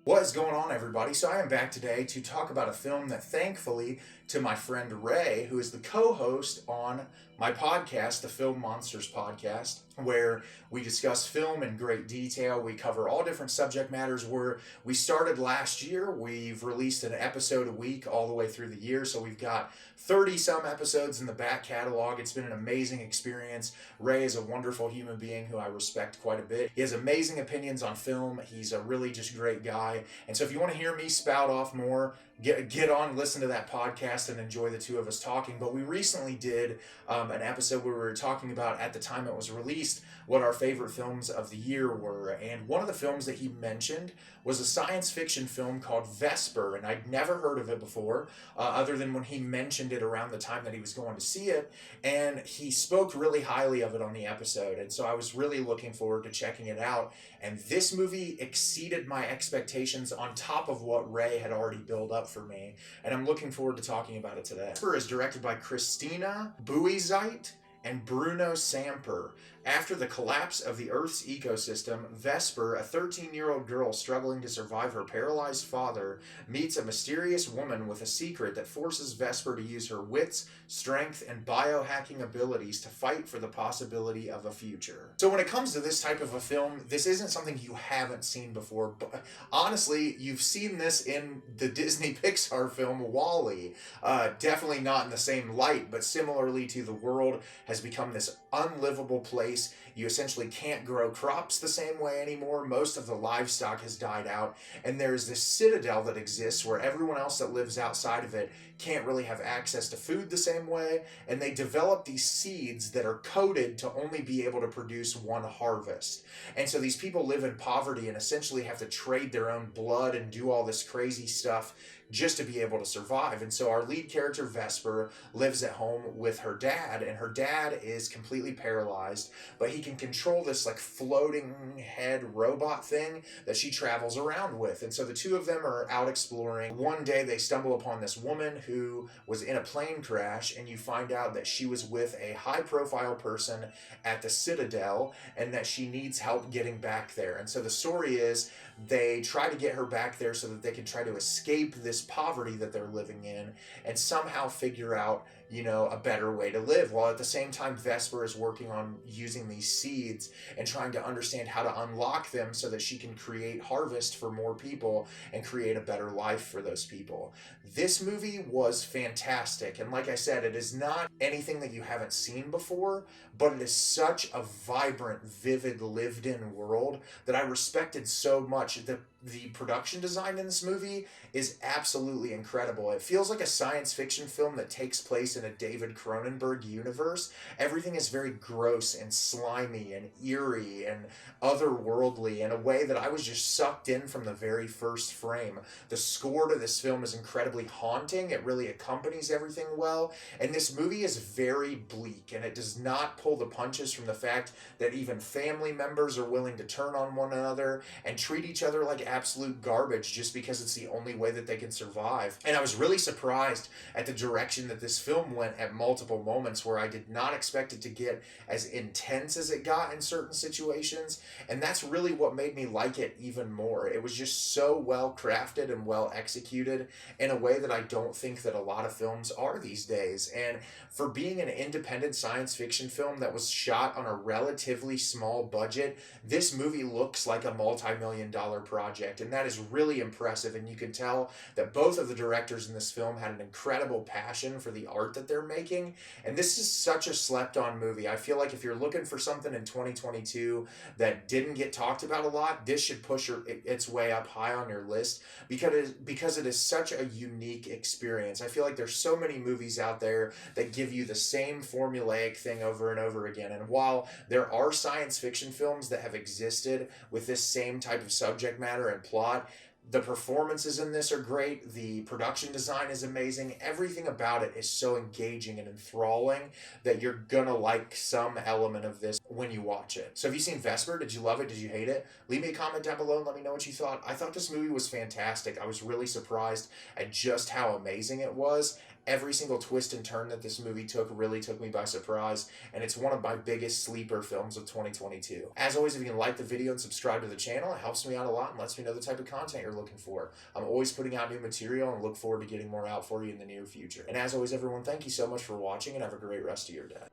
What is going on, everybody? So I am back today to talk about a film that, thankfully, to my friend Ray, who is the co-host on my podcast, the Film Monsters podcast, where we discuss film in great detail. We cover all different subject matters. We started last year. We've released an episode a week all the way through the year, so we've got 30-some episodes in the back catalog. It's been an amazing experience. Ray is a wonderful human being who I respect quite a bit. He has amazing opinions on film. He's a really just great guy. And so if you want to hear me spout off more, get on, listen to that podcast, and enjoy the two of us talking. But we recently did an episode where we were talking about, at the time it was released, what our favorite films of the year were. And one of the films that he mentioned was a science fiction film called Vesper, and I'd never heard of it before, other than when he mentioned it around the time that he was going to see it, and he spoke really highly of it on the episode, and so I was really looking forward to checking it out. And this movie exceeded my expectations on top of what Ray had already built up for me, and I'm looking forward to talking about it today. Vesper is directed by Kristina, Buožytė, and Bruno Samper. After the collapse of the Earth's ecosystem, Vesper, a 13-year-old girl struggling to survive her paralyzed father, meets a mysterious woman with a secret that forces Vesper to use her wits, strength, and biohacking abilities to fight for the possibility of a future. So when it comes to this type of a film, this isn't something you haven't seen before, but honestly, you've seen this in the Disney Pixar film WALL-E. Definitely not in the same light, but similarly to the world has become this unlivable place. You essentially can't grow crops the same way anymore. Most of the livestock has died out, and there's this citadel that exists where everyone else that lives outside of it can't really have access to food the same way, and they develop these seeds that are coded to only be able to produce one harvest. And so these people live in poverty and essentially have to trade their own blood and do all this crazy stuff just to be able to survive. And so our lead character, Vesper, lives at home with her dad, and her dad is completely paralyzed, but he can control this like floating head robot thing that she travels around with. And so the two of them are out exploring. One day they stumble upon this woman who was in a plane crash, and you find out that she was with a high-profile person at the Citadel and that she needs help getting back there. And so the story is they try to get her back there so that they can try to escape this poverty that they're living in and somehow figure out, a better way to live, while at the same time Vesper is working on using these seeds and trying to understand how to unlock them so that she can create harvest for more people and create a better life for those people. This movie was fantastic, and like I said, it is not anything that you haven't seen before, but it is such a vibrant, vivid, lived-in world that I respected so much. The production design in this movie is absolutely incredible. It feels like a science fiction film that takes place in a David Cronenberg universe. Everything is very gross and slimy and eerie and otherworldly in a way that I was just sucked in from the very first frame. The score to this film is incredibly haunting. It really accompanies everything well. And this movie is very bleak, and it does not pull the punches from the fact that even family members are willing to turn on one another and treat each other like absolute garbage just because it's the only way that they can survive. And I was really surprised at the direction that this film went at multiple moments, where I did not expect it to get as intense as it got in certain situations, and that's really what made me like it even more. It was just so well crafted and well executed in a way that I don't think that a lot of films are these days. And for being an independent science fiction film that was shot on a relatively small budget, this movie looks like a multi-million-dollar project, and that is really impressive. And you can tell that both of the directors in this film had an incredible passion for the art that they're making, and this is such a slept-on movie. I feel like if you're looking for something in 2022 that didn't get talked about a lot, this should push its way up high on your list because it is such a unique experience. I feel like there's so many movies out there that give you the same formulaic thing over and over again, and while there are science fiction films that have existed with this same type of subject matter and plot, the performances in this are great. The production design is amazing. Everything about it is so engaging and enthralling that you're gonna like some element of this when you watch it. So have you seen Vesper? Did you love it? Did you hate it? Leave me a comment down below and let me know what you thought. I thought this movie was fantastic. I was really surprised at just how amazing it was. Every single twist and turn that this movie took really took me by surprise, and it's one of my biggest sleeper films of 2022. As always, if you can like the video and subscribe to the channel, it helps me out a lot and lets me know the type of content you're looking for. I'm always putting out new material and look forward to getting more out for you in the near future. And as always, everyone, thank you so much for watching, and have a great rest of your day.